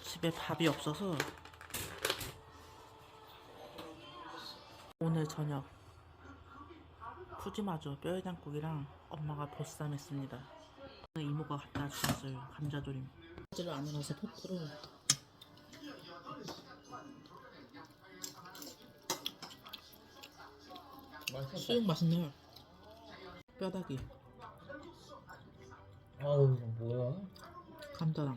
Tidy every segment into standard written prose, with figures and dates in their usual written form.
집에 밥이 없어서 오늘 저녁 푸짐하죠. 뼈해장국이랑 엄마가 보쌈 했습니다. 이모가 갖다 주셨어요. 감자조림. 를 안 해놔서 포크로. 수육 맛있네요. 뼈다귀. 아우 이거 뭐야? 감자랑.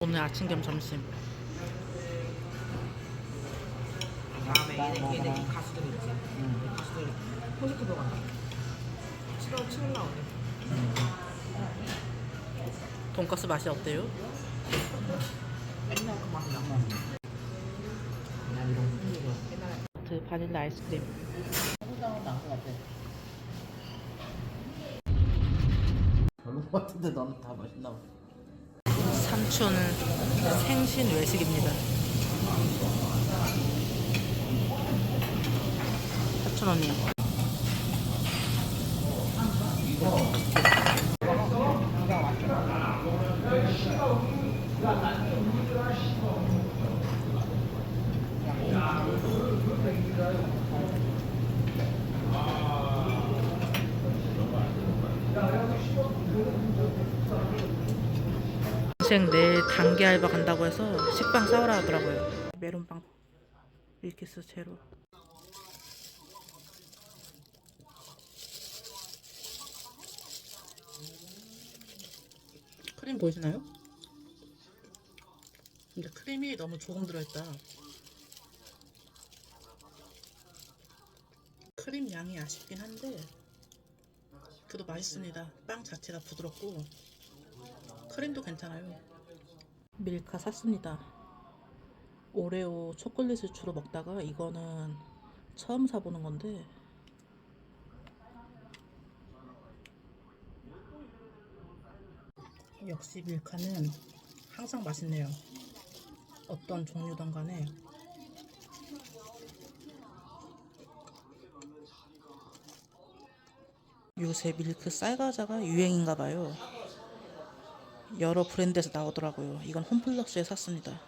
오늘 아침 겸 점심. 다음에 얘네 이 가수들 있지? 가수들 콘서트 보러 간다. 7월 나오네. 돈가스 맛이 어때요? 맨날 그 맛이 나. 난 이런 거 힘들어. 그 바닐라 아이스크림. 해보다가 나은 것 같아. 별로 것 같은데 너는 다 맛있나 봐. 삼촌 생신 외식입니다. 4,000원이요. 동생 내일 단기 알바 간다고 해서 식빵 싸우라 하더라고요. 메론빵 밀키스 제로. 크림 보이시나요? 근데 크림이 너무 조금 들어있다. 크림 양이 아쉽긴 한데 그래도 맛있습니다. 빵 자체가 부드럽고 크림도 괜찮아요. 밀카 샀습니다. 오레오 초콜릿을 주로 먹다가 이거는 처음 사보는 건데 역시 밀카는 항상 맛있네요. 어떤 종류든 간에. 요새 밀크 쌀과자가 유행인가봐요. 여러 브랜드에서 나오더라고요. 이건 홈플러스에 샀습니다.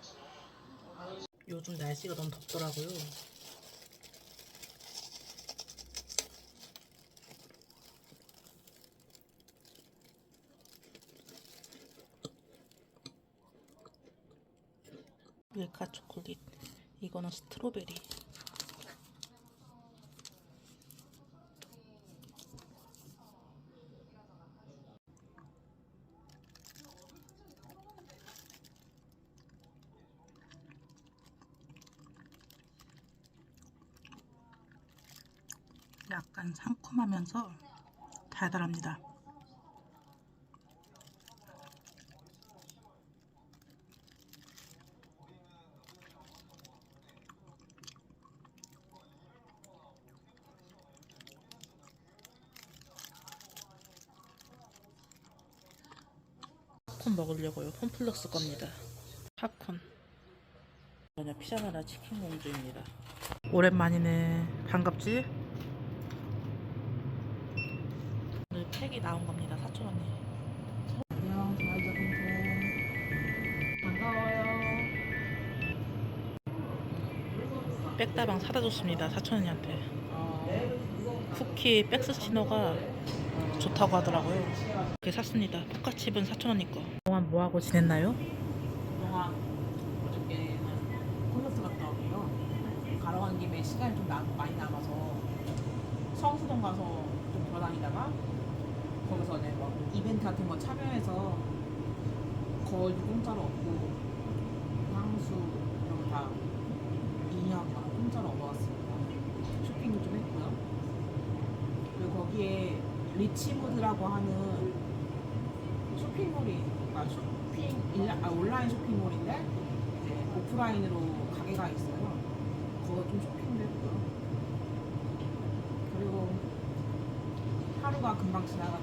요즘 날씨가 너무 덥더라고요. 밀카 초콜릿. 이거는 스트로베리. 약간 상큼하면서 달달합니다. 팝콘 먹으려고요. 홈플러스 겁니다. 팝콘. 전혀 피자나라 치킨 공주입니다. 오랜만이네. 반갑지? 오늘 팩이 나온 겁니다. 4,000원이. 안녕, 좋아요, 동생. 반가워요. 백다방 사다 줬습니다. 4,000원이한테. 쿠키 백스치노가 좋다고 하더라고요. 그게 샀습니다. 포카칩은 4,000원이 거. 그동안 뭐하고 지냈나요? 그동안 어저께는 콘서트 갔다 오고요. 가러 간 김에 시간이 좀 많이 남아서 성수동 가서 좀 돌아다니다가 거기서 이제 뭐 이벤트 같은 거 참여해서 거의 공짜로 얻고 향수 이런 거 다 인형 막 공짜로 얻어왔습니다. 쇼핑도 좀 했고요. 그리고 거기에 리치무드라고 하는 쇼핑몰이 온라인 쇼핑몰인데 이제 오프라인으로 가게가 있어요. 거기 좀 쇼핑도 했고요. 그리고 하루가 금방 지나가서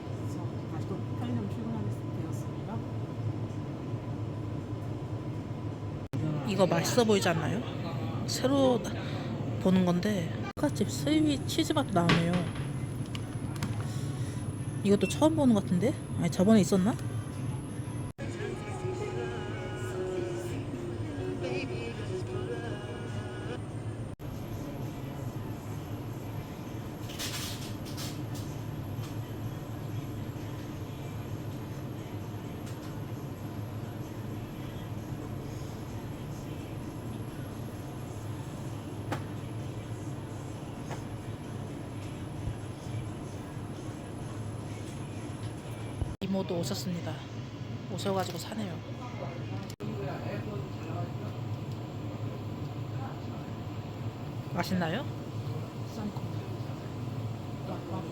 다시 또 편의점 출근하게 되었습니다. 이거 맛있어 보이지 않나요? 새로 보는 건데 포카칩 스윗 치즈맛도 나오네요. 이것도 처음 보는 것 같은데? 아니 저번에 있었나? 이모도 오셨습니다. 오셔가지고 사네요. 맛있나요? 사이코. 약간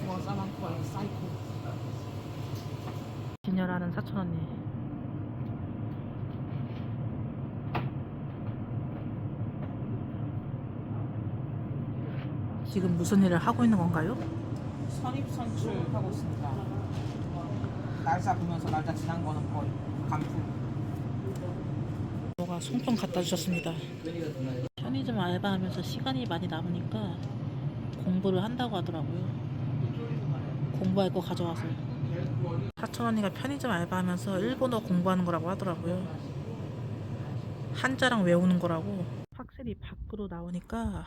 중앙 사람과의 사이코. 진열하는 사촌 언니. 지금 무슨 일을 하고 있는 건가요? 선입선출하고 있습니다. 날짜 보면서 날짜 지난 거는 거의 간품. 뭐가 송편 갖다 주셨습니다. 편의점 알바하면서 시간이 많이 남으니까 공부를 한다고 하더라고요. 공부할 거 가져와서요. 사촌 언니가 편의점 알바하면서 일본어 공부하는 거라고 하더라고요. 한자랑 외우는 거라고. 확실히 밖으로 나오니까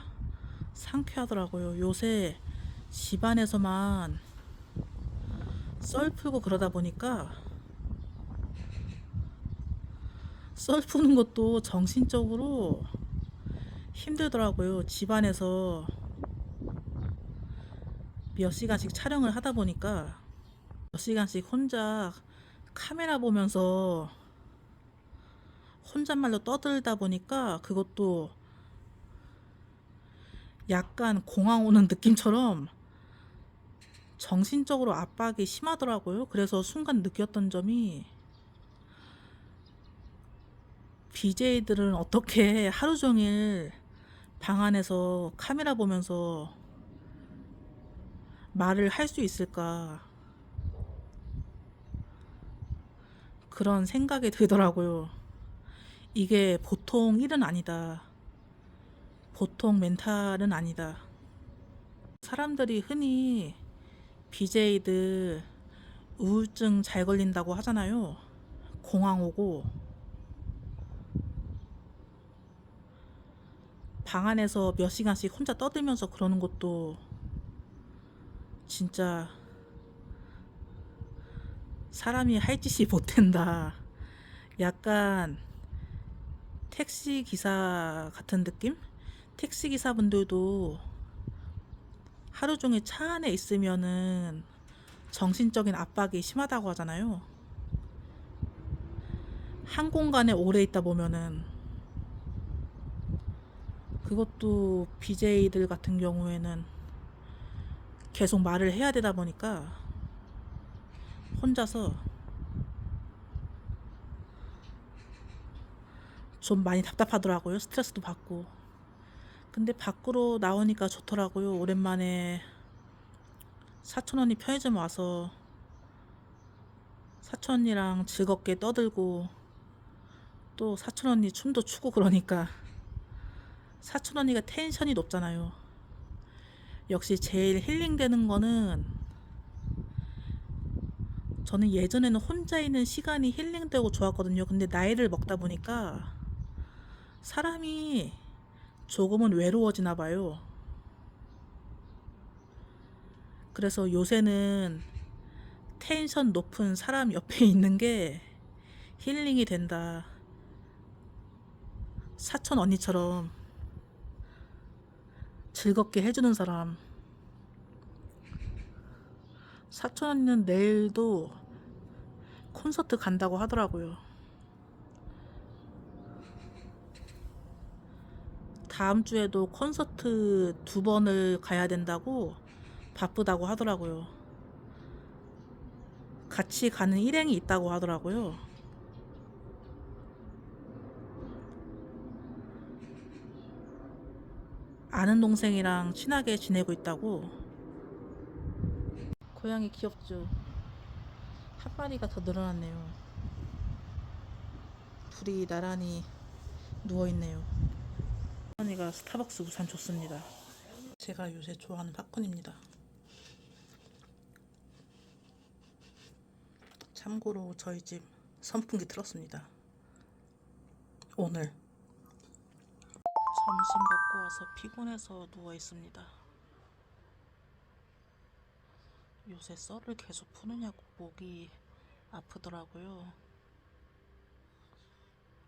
상쾌하더라고요. 요새 집안에서만 썰 풀고 그러다 보니까 썰 푸는 것도 정신적으로 힘들더라고요. 집안에서 몇 시간씩 촬영을 하다 보니까 몇 시간씩 혼자 카메라 보면서 혼잣말로 떠들다 보니까 그것도 약간 공황 오는 느낌처럼 정신적으로 압박이 심하더라고요. 그래서 순간 느꼈던 점이 BJ들은 어떻게 하루 종일 방 안에서 카메라 보면서 말을 할 수 있을까, 그런 생각이 들더라고요. 이게 보통 일은 아니다. 보통 멘탈은 아니다. 사람들이 흔히 BJ들 우울증 잘 걸린다고 하잖아요. 공황 오고. 방 안에서 몇 시간씩 혼자 떠들면서 그러는 것도 진짜 사람이 할 짓이 못 된다. 약간 택시 기사 같은 느낌? 택시 기사분들도 하루 종일 차 안에 있으면은 정신적인 압박이 심하다고 하잖아요. 한 공간에 오래 있다 보면은. 그것도 BJ들 같은 경우에는 계속 말을 해야 되다 보니까 혼자서 좀 많이 답답하더라고요. 스트레스도 받고. 근데 밖으로 나오니까 좋더라고요. 오랜만에 사촌 언니 편의점 와서 사촌 언니랑 즐겁게 떠들고 또 사촌 언니 춤도 추고 그러니까 사촌 언니가 텐션이 높잖아요. 역시 제일 힐링되는 거는, 저는 예전에는 혼자 있는 시간이 힐링되고 좋았거든요. 근데 나이를 먹다 보니까 사람이 조금은 외로워지나 봐요. 그래서 요새는 텐션 높은 사람 옆에 있는 게 힐링이 된다. 사촌 언니처럼 즐겁게 해주는 사람. 사촌 언니는 내일도 콘서트 간다고 하더라고요. 다음 주에도 콘서트 2번을 가야 된다고 바쁘다고 하더라고요. 같이 가는 일행이 있다고 하더라고요. 아는 동생이랑 친하게 지내고 있다고. 고양이 귀엽죠? 한 마리가 더 늘어났네요. 둘이 나란히 누워있네요. 언니가 스타벅스 우산 줬습니다. 제가 요새 좋아하는 팝콘입니다. 참고로 저희 집 선풍기 틀었습니다. 오늘 점심 먹고 와서 피곤해서 누워있습니다. 요새 썰을 계속 푸느냐고 목이 아프더라고요.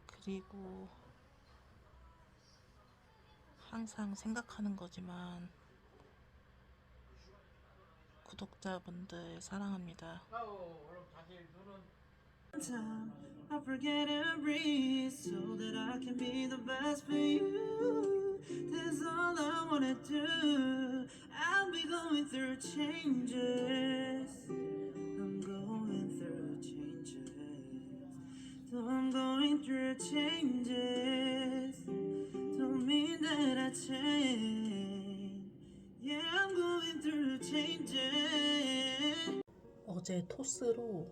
그리고 항상 생각하는 거지만 구독자분들 사랑합니다. time I forget and breathe so that I can be the best for you. That's all I wanna do. I'll be going through changes. I'm going through changes. So I'm going through changes. Don't mean that I change. Yeah, I'm going through changes. 어제 토스로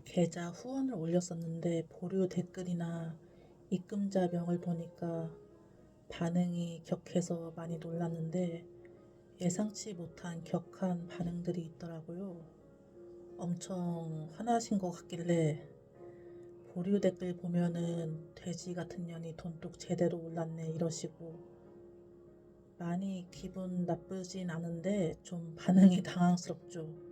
계좌 후원을 올렸었는데 보류 댓글이나 입금자 명을 보니까 반응이 격해서 많이 놀랐는데 예상치 못한 격한 반응들이 있더라고요. 엄청 화나신 것 같길래 보류 댓글 보면은 돼지 같은 년이 돈독 제대로 올랐네 이러시고 많이 기분 나쁘진 않은데 좀 반응이 당황스럽죠.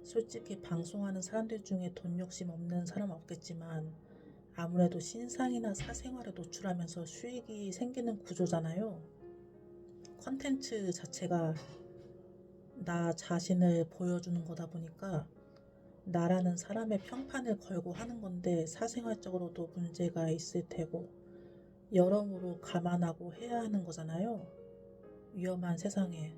솔직히 방송하는 사람들 중에 돈 욕심 없는 사람 없겠지만 아무래도 신상이나 사생활에 노출하면서 수익이 생기는 구조잖아요. 컨텐츠 자체가 나 자신을 보여주는 거다 보니까 나라는 사람의 평판을 걸고 하는 건데 사생활적으로도 문제가 있을 테고 여러모로 감안하고 해야 하는 거잖아요. 위험한 세상에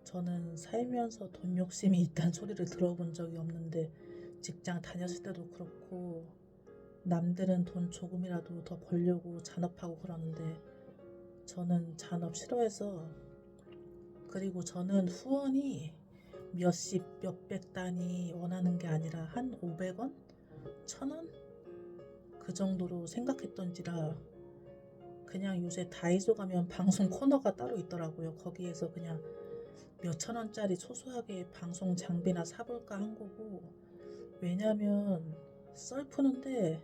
저는 살면서 돈 욕심이 있다는 소리를 들어본 적이 없는데 직장 다녔을 때도 그렇고 남들은 돈 조금이라도 더 벌려고 잔업하고 그러는데 저는 잔업 싫어해서 그리고 저는 후원이 몇십 몇백 단위 원하는 게 아니라 한 500원? 1000원? 그 정도로 생각했던지라 그냥 요새 다이소 가면 방송 코너가 따로 있더라고요. 거기에서 그냥 몇천 원짜리 소소하게 방송 장비나 사볼까 한 거고 왜냐면 썰 푸는데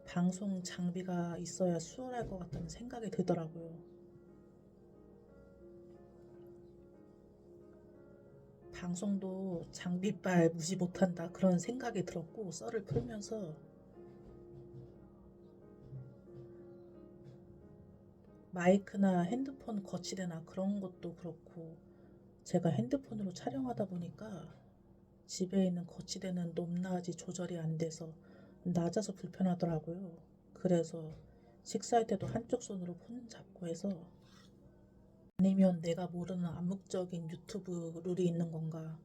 방송 장비가 있어야 수월할 것 같다는 생각이 들더라고요. 방송도 장비빨 무시 못한다 그런 생각이 들었고 썰을 풀면서 마이크나 핸드폰 거치대나 그런 것도 그렇고 제가 핸드폰으로 촬영하다 보니까 집에 있는 거치대는 높낮이 조절이 안 돼서 낮아서 불편하더라고요. 그래서 식사할 때도 한쪽 손으로 폰 잡고 해서 아니면 내가 모르는 암묵적인 유튜브 룰이 있는 건가?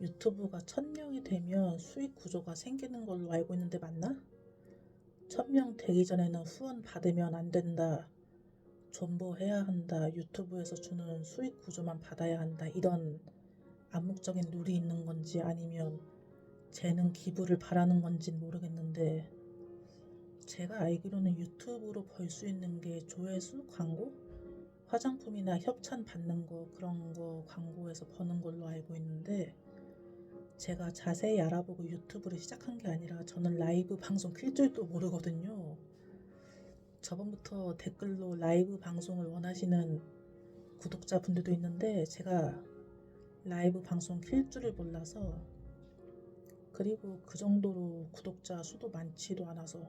유튜브가 1000명이 되면 수익 구조가 생기는 걸로 알고 있는데 맞나? 1000명 되기 전에는 후원 받으면 안 된다. 존버해야 한다. 유튜브에서 주는 수익 구조만 받아야 한다. 이런 암묵적인 룰이 있는 건지 아니면 쟤는 기부를 바라는 건지는 모르겠는데 제가 알기로는 유튜브로 벌 수 있는 게 조회수, 광고, 화장품이나 협찬 받는 거 그런 거 광고에서 버는 걸로 알고 있는데 제가 자세히 알아보고 유튜브를 시작한 게 아니라 저는 라이브 방송 킬 줄도 모르거든요. 저번부터 댓글로 라이브 방송을 원하시는 구독자분들도 있는데 제가 라이브 방송 킬 줄을 몰라서 그리고 그 정도로 구독자 수도 많지도 않아서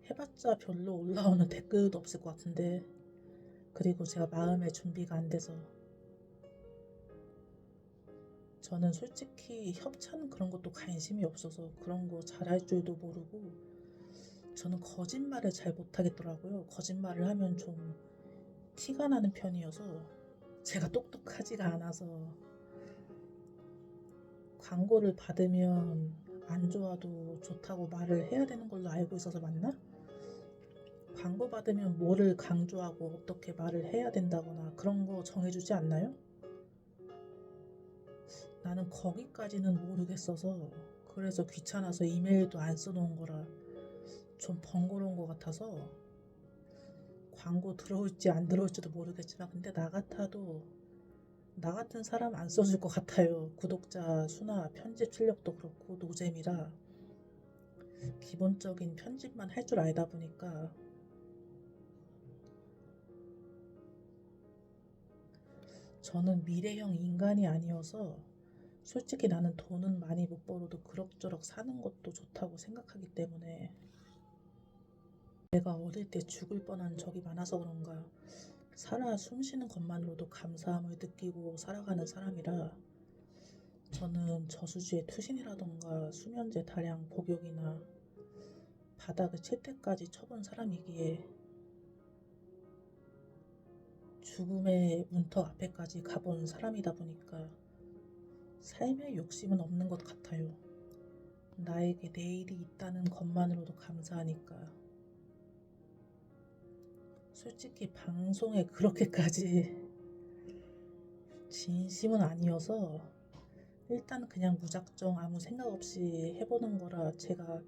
해봤자 별로 올라오는 댓글도 없을 것 같은데 그리고 제가 마음의 준비가 안 돼서 저는 솔직히 협찬 그런 것도 관심이 없어서 그런 거 잘할 줄도 모르고 저는 거짓말을 잘 못하겠더라고요. 거짓말을 하면 좀 티가 나는 편이어서 제가 똑똑하지가 않아서 광고를 받으면 안 좋아도 좋다고 말을 해야 되는 걸로 알고 있어서 맞나? 광고 받으면 뭐를 강조하고 어떻게 말을 해야 된다거나 그런 거 정해주지 않나요? 나는 거기까지는 모르겠어서 그래서 귀찮아서 이메일도 안 써놓은 거라 좀 번거로운 것 같아서 광고 들어올지 안 들어올지도 모르겠지만 근데 나 같아도 나 같은 사람 안 써줄 것 같아요. 구독자 수나 편집 실력도 그렇고 노잼이라 기본적인 편집만 할 줄 알다 보니까 저는 미래형 인간이 아니어서 솔직히 나는 돈은 많이 못 벌어도 그럭저럭 사는 것도 좋다고 생각하기 때문에 내가 어릴 때 죽을 뻔한 적이 많아서 그런가 살아 숨쉬는 것만으로도 감사함을 느끼고 살아가는 사람이라 저는 저수지의 투신이라던가 수면제 다량 복용이나 바닥을 칠 때까지 쳐본 사람이기에 죽음의 문턱 앞에까지 가본 사람이다 보니까 삶의 욕심은 없는 것 같아요. 나에게 내일이 있다는 것만으로도 감사하니까. 솔직히 방송에 그렇게까지 진심은 아니어서 일단 그냥 무작정 아무 생각 없이 해보는 거라 제가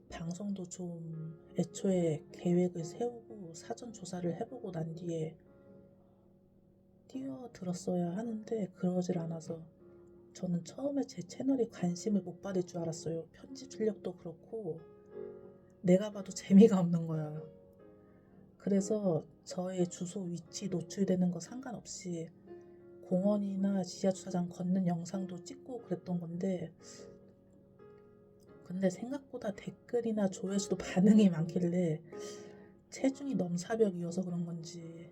방송도 좀 애초에 계획을 세우고 사전 조사를 해보고 난 뒤에 뛰어들었어야 하는데 그러질 않아서 저는 처음에 제 채널이 관심을 못 받을 줄 알았어요. 편집 실력도 그렇고 내가 봐도 재미가 없는 거야. 그래서 저의 주소 위치 노출되는 거 상관없이 공원이나 지하주차장 걷는 영상도 찍고 그랬던 건데 근데 생각보다 댓글이나 조회수도 반응이 많길래 체중이 넘사벽이어서 그런 건지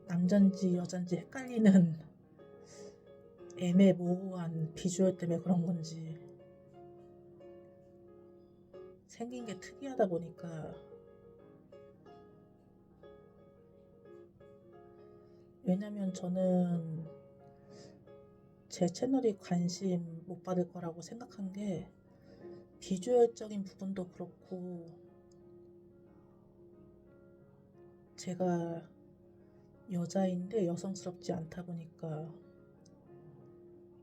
남잔지 여잔지 헷갈리는 애매모호한 비주얼 때문에 그런 건지 생긴 게 특이하다 보니까 왜냐면 저는 제 채널이 관심 못 받을 거라고 생각한 게 비주얼적인 부분도 그렇고 제가 여자인데 여성스럽지 않다 보니까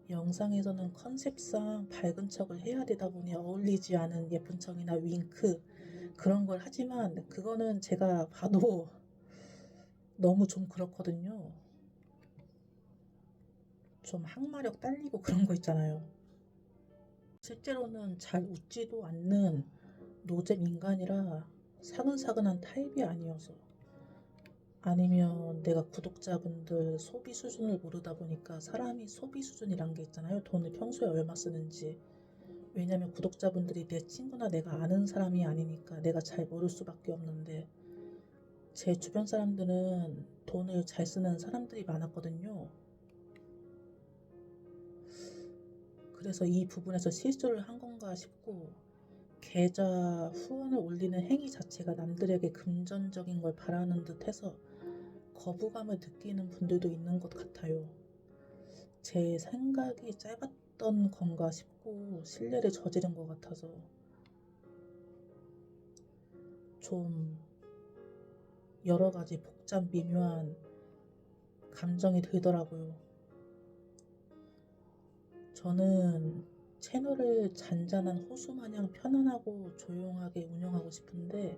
영상에서는 컨셉상 밝은 척을 해야 되다 보니 어울리지 않은 예쁜 척이나 윙크 그런 걸 하지만 그거는 제가 봐도 너무 좀 그렇거든요. 좀 항마력 딸리고 그런 거 있잖아요. 실제로는 잘 웃지도 않는 노잼 인간이라 사근사근한 타입이 아니어서 아니면 내가 구독자분들 소비 수준을 모르다 보니까 사람이 소비 수준이란 게 있잖아요. 돈을 평소에 얼마 쓰는지. 왜냐면 구독자분들이 내 친구나 내가 아는 사람이 아니니까 내가 잘 모를 수밖에 없는데 제 주변 사람들은 돈을 잘 쓰는 사람들이 많았거든요. 그래서 이 부분에서 실수를 한 건가 싶고 계좌 후원을 올리는 행위 자체가 남들에게 금전적인 걸 바라는 듯 해서 거부감을 느끼는 분들도 있는 것 같아요. 제 생각이 짧았던 건가 싶고 신뢰를 저지른 것 같아서 좀 여러 가지 복잡 미묘한 감정이 들더라고요. 저는 채널을 잔잔한 호수 마냥 편안하고 조용하게 운영하고 싶은데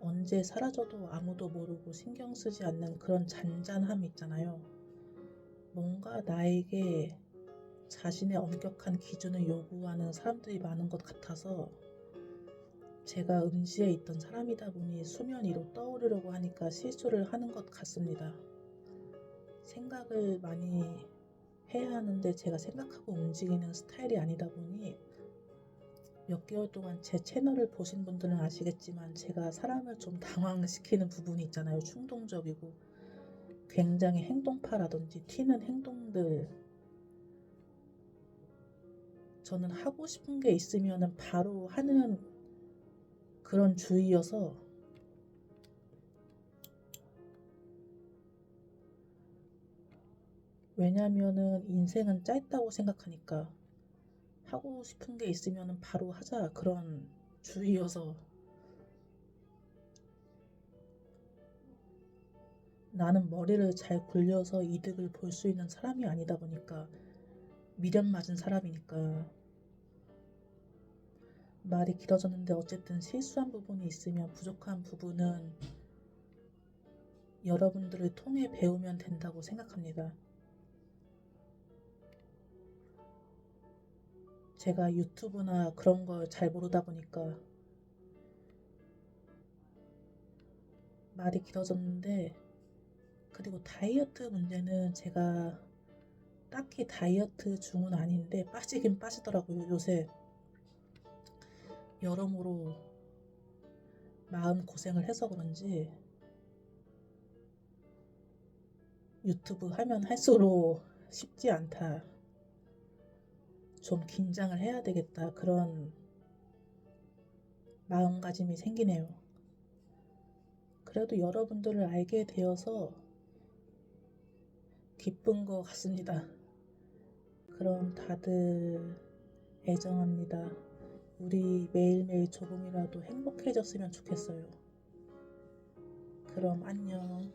언제 사라져도 아무도 모르고 신경 쓰지 않는 그런 잔잔함 있잖아요. 뭔가 나에게 자신의 엄격한 기준을 요구하는 사람들이 많은 것 같아서 제가 음지에 있던 사람이다 보니 수면 위로 떠오르려고 하니까 실수를 하는 것 같습니다. 생각을 많이 해야 하는데 제가 생각하고 움직이는 스타일이 아니다 보니 몇 개월 동안 제 채널을 보신 분들은 아시겠지만 제가 사람을 좀 당황시키는 부분이 있잖아요. 충동적이고 굉장히 행동파라든지 튀는 행동들 저는 하고 싶은 게 있으면 바로 하는 그런 주의여서 왜냐면은 인생은 짧다고 생각하니까 하고 싶은 게 있으면 바로 하자 그런 주의여서 나는 머리를 잘 굴려서 이득을 볼 수 있는 사람이 아니다 보니까 미련 맞은 사람이니까 말이 길어졌는데 어쨌든 실수한 부분이 있으면 부족한 부분은 여러분들을 통해 배우면 된다고 생각합니다. 제가 유튜브나 그런 걸 잘 모르다 보니까 말이 길어졌는데 그리고 다이어트 문제는 제가 딱히 다이어트 중은 아닌데 빠지긴 빠지더라고요. 요새 여러모로 마음 고생을 해서 그런지 유튜브 하면 할수록 쉽지 않다. 좀 긴장을 해야 되겠다. 그런 마음가짐이 생기네요. 그래도 여러분들을 알게 되어서 기쁜 것 같습니다. 그럼 다들 애정합니다. 우리 매일매일 조금이라도 행복해졌으면 좋겠어요. 그럼 안녕.